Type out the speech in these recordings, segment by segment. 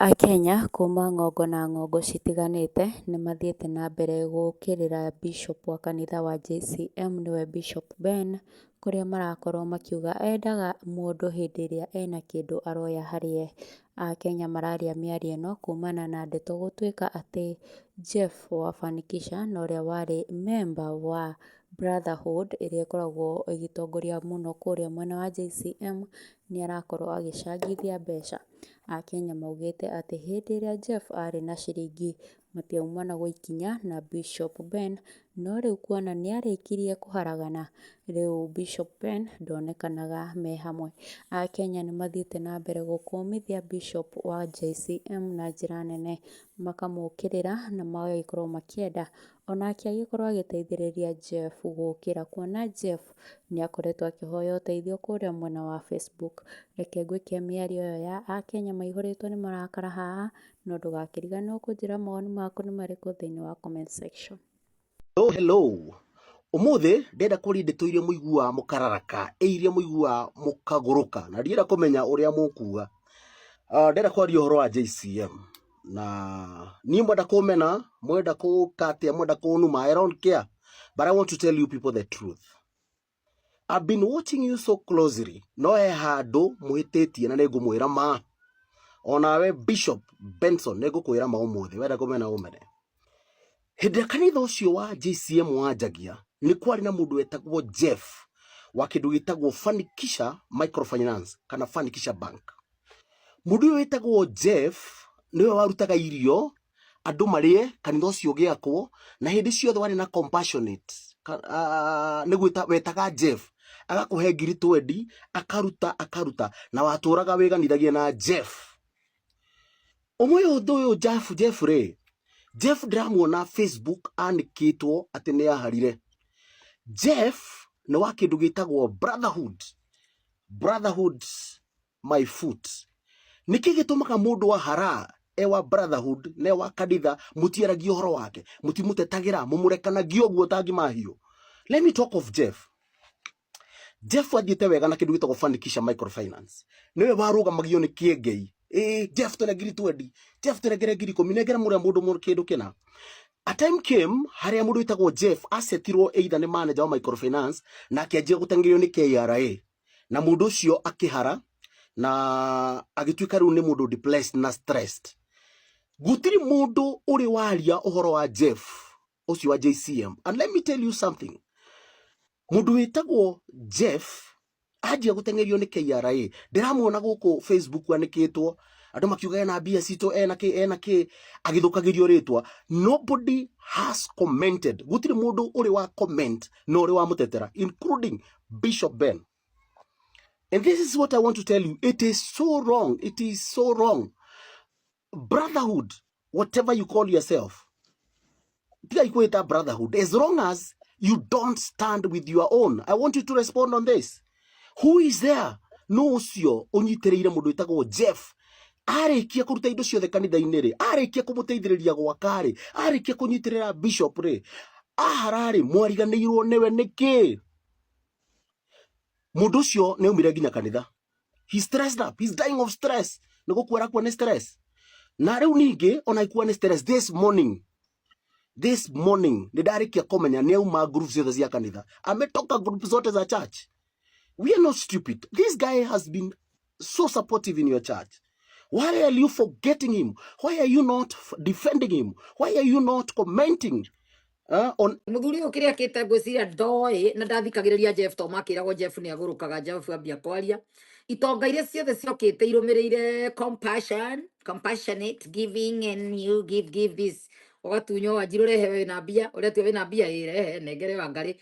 Akenya kuma ng'ongo na ng'ongo citiganĩte nĩ mathiĩte na mbere gũũkĩrĩra Bishop wa kanitha wa JCM nĩwe Bishop Ben, kũrĩa marakorwo makiuga endaga mũndũ hĩndĩ ĩrĩa ena kĩndũ aroya harĩ ye. Akenya mararia mĩario ĩno kumana na ndeto gũtuĩka atĩ Jeff wa Fanikisha na ũrĩa warĩ member wa Brotherhood ĩrĩa ĩkoragwo ĩgĩtongoria mũno kũrĩa mwena wa JCM nĩ arakorwo agĩcangithia mbeca. Akenya maugĩte atĩ hĩndĩ ĩrĩa Jeff arĩ na ciringi matiauma na gũikinya na Bishop Ben, no rĩu kuona nĩ arĩkirie kũharagana, rĩu Bishop Ben ndonekanaga me hamwe. Akenya nĩ mathiĩte na mbere gũkũmithia Bishop wa JCM na njĩra nene, makamũkĩrĩra na magagĩkorwo makĩenda onake agĩkorwo agĩteithĩrĩria Jeff gũkĩra, kuona Jeff nĩ akoretwo akĩhoya ũteithio kũrĩa mwena wa Facebook. Reke ngwĩke mĩario ĩyo ya Akenya maihũrĩtwo nĩ marakara haha, no ndũgakĩriganĩrwo kũnjĩra mawoni maku nĩ marĩkũ thĩinĩ wa comment section. Hello. Umuthi ndenda kũria ndeto iria mũigua mũkararaka iria mũigua mũkagũrũka na ndienda kũmenya ũrĩa mũkuga. Ndenda kwaria ũhoro wa JCM na niĩ mwenda kũmena, mwenda kũkatia, mwenda kũnuma, I don't care, but I want to tell you people the truth. I've been watching you so closely. No handũ mũhĩtĩtie na nĩngũmwĩra ma. Onawe Bishop Benson nĩngũkwĩra ma ũmũthĩ, wenda kũmena ũmene. Hĩndĩ ya kanitha ũcio wa JCM wanjagia nĩ kwarĩ na mũndũ wetagwo Jeff wa kĩndũ gĩtagwo Fanikisha Microfinance kana Fanikisha Bank. Mũndũ ũyũ wetagwo Jeff nĩwe warutaga irio andũ marĩe kanitha ũcio ũgĩakwo, na hĩndĩ ciothe warĩ na compassionate nĩgwĩta wetaga Jeff agakũhe ngiri 20 akaruta na watũraga wĩganithagia na Jeff. Ũmwe ũyũ Jeff rĩ, Jeff ndĩramuona Facebook andĩkĩtwo atĩ nĩ aharire. Jeff nĩ wa kĩndũ gĩtagwo Brotherhood my foot. Nĩkĩ gĩtũmaga mũndũ wa hara ewa Brotherhood ne wa kanitha mũtiaragia ũhoro wake, mũtimũtetagĩra, mũmũrekanagia ũguo tangi mahiũ? Let me talk of Jeff. Jeff athiĩte wega na kĩndũ gĩtagwo Fanikisha Microfinance. Nĩwe warũgamagio nĩ kĩengei. Jeff tena ngiri 20, Jeff tena ngiri 10, nengera mũndũ kĩndũ kĩna. A time came harĩa mũndũ wĩtagwo Jeff asetirwo either nĩ manager wa microfinance na akĩanjia gũteng'erio nĩ KRA, na mũndũ ũcio akĩhara na agĩtuĩka rĩu nĩ mũndũ depressed na stressed. Gũtirĩ mũndũ ũrĩ waria ũhoro wa Jeff ũcio wa JCM. And let me tell you something. Mũndũ wĩtagwo Jeff anjia gũteng'erio nĩ KRA. Ndĩramuona gũkũ Facebook andĩkĩtwo andũ makiuga ena mbia citũ ena kĩ agĩthũkagĩrio rĩtwa. Nobody has commented. Gũtirĩ mũndũ ũrĩ wa comment na ũrĩ wa mũtetera, including Bishop Ben. And this is what I want to tell you. It is so wrong. It is so wrong. Brotherhood, whatever you call yourself, brotherhood, as long as you don't stand with your own. I want you to respond on this. Who is there? No ũcio ũnyitĩrĩire mũndũ wĩtagwo Jeff arĩkia kũruta indo ciothe kanitha-inĩ rĩ, arĩkia kũmũteithĩrĩria gwaka rĩ, arĩkia kũnyitĩrĩra Bishop rĩ, ahararĩ mwariganĩirwo nĩwe nĩkĩ? Mũndũ ũcio nĩ aumire nginya kanitha. He's stressed up. He's dying of stress. Nĩ gũkuĩra kwa nĩ stress. Na rĩu ningĩ ona ikuwa nĩ stress this morning nĩ ndarĩkia kũmenya nĩ auma groups ciothe cia kanitha. Ametoka group zote za church. We are not stupid. This guy has been so supportive in your church. Why are you forgetting him? Why are you not defending him? Why are you not commenting on muthuri uyu kiria kite ngwiciria ndoi na ndathikagiriria Jeff to makiragwo Jeff ni agurukaga Jeff ambia kwaria itonga iria ciothe ciokite irumirire compassionate giving and you give this ugatunyo wanjiru rehe na mbia uria tu wina mbia irehe nengere wangari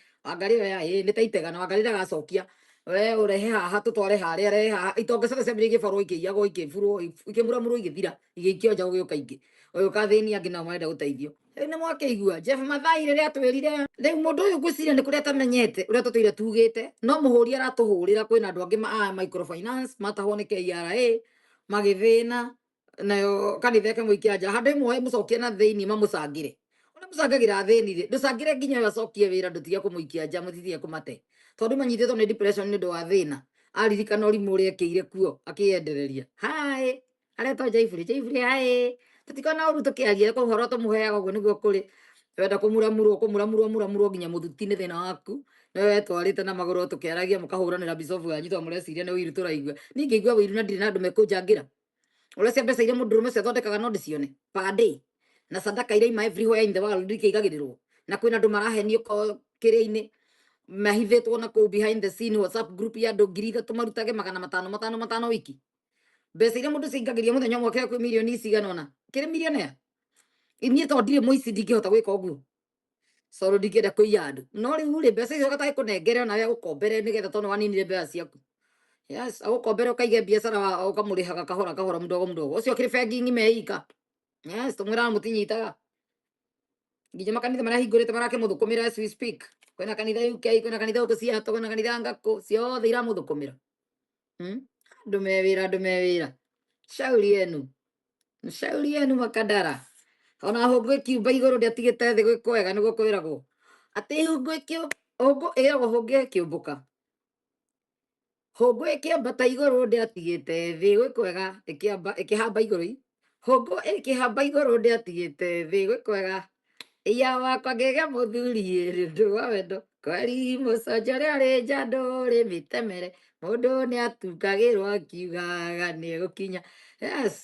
we ni taitega na wangari ndagacokia we urehe haha tutware haria rehe haha itonga ciothe cia mbere igibarwo ikiyagwo ikimura igithira igikio nja gũgĩũka ingĩ uyu kathĩni angĩ nao marenda gũteithio nĩ mwakĩigua Jeff Mathai rĩrĩa atwĩrire rĩu mũndũ ũyũ ngwĩciria nĩ kũrĩa atamenyete ũrĩa tũtũire tugĩte no mũhũri aratũhũrĩra kwĩna andũ angĩ microfinance matahwo nĩ KRA magĩthĩna nayo kanitha ĩkamũikia nja handũ ĩmwe mũcokie na thĩinĩ mamũcangĩre ũrĩa mũcangagĩra thĩinĩ rĩ ndũcangĩre nginya acokie wĩra ndũtige kũmũikia nja mũtitige kũmate tondũ manyitĩtwo nĩ depression nĩ ũndũ wa thĩna aririkana ũrimũ ũrĩa ekĩire kuo akĩyendereria hi aretwo Jaifuri ae tutikona uru tukiaria ko horo tumuheaga uguo niguo kuri wenda kumuramurwo nginya muthuti-inĩ thĩna waku we twarĩte na magũrũ tũkĩaragia mũkahũranĩra bicobu yanyu tondũ mũreciria nĩ ũiru tũraigua niĩ ngĩigua ũiru na ndirĩ na andũ mekũnjangĩra ũrĩa cia mbeca iria mũndũrũme ũcio athondekaga no ndĩcione per day na sadaka iria ima everywhere in the world ikĩigagĩrĩrwo na kwĩna andũ marahenio kĩrĩa-inĩ mahithĩtwo na kũu behind the scene WhatsApp group ya andũ 3,000 marutage 500 wiki mbeca iria mũndũ cingagĩria mũthenya ũmwe kĩra kwĩ mirioni cigana ũna kĩrĩ millionaire niĩ tondũ ndirĩ mũici ndingĩhota gwĩka ũguo coro ndingĩenda kũiya andũ no rĩu rĩ mbeca icio gataĩ kũnengere ona agũkombere nĩgetha tondũ waninire mbeca ciaku yes agũkombere ũkaige biacara ũkamũrĩhaga kahora mdogo ũcio kĩrĩ bengi ng'ime ika yes tũmwĩraga mũtinyitaga nginya makanitha marĩa hingũrĩte marakĩmũthũkũmĩra as we speak kwĩna kanitha UK kwĩna kanitha gũkũ Seattle kwĩna kanitha Ngakũ ciothe iramũthũkũmĩra andũ mewĩra shauri yenu Makandara ona hũngũ ĩkiumba igũrũ ndĩatigĩte thĩ gwĩka wega nĩguo kwĩragwo atĩ hũngũ ĩragwo hũngũ ĩkĩũmbũka hũngũ ĩkĩambata igũrũ ndĩatigĩte thĩ gwĩka wega ĩkĩhamba igũrũ hũngũ ĩkĩhamba igũrũ ndĩatigĩte thĩ gwĩka wega iya wakwa ngĩgĩa mũthuri rĩndũ wa wendo kweri mũconjore arĩ njandũ rĩ mĩtemere mũndũ nĩ atukagĩrwo akiugaga nĩ egũkinya yes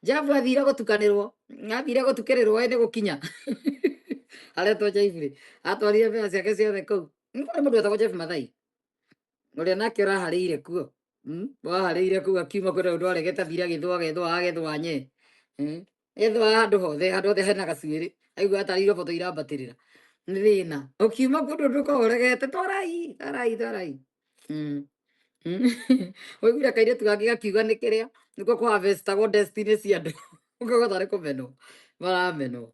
Jabu athire gũtukanĩrwo athire gũtukĩrĩrwo nĩ gũkinya aretwo Jaifuri atwarire mbeca ciake ciothe kũu nĩ kũrĩ mũndũ wetagwo Jeff Mathai ũrĩa nake ũraharĩire kuo waharĩire kũu akiuma kwĩna ũndũ aregete athire agethwo nye ethwa handũ hothe hena gacuĩrĩ aigua atarĩirwo boto irambatĩrĩra nĩ thĩna ũkiuma kũndũ ndũkoregete twarai waiguire kairĩtu gake gakiuga nĩ kĩrĩa nĩkuo kũhavestagwo destiny cia andũ ũkauga tarĩ kũmenwo maramenwo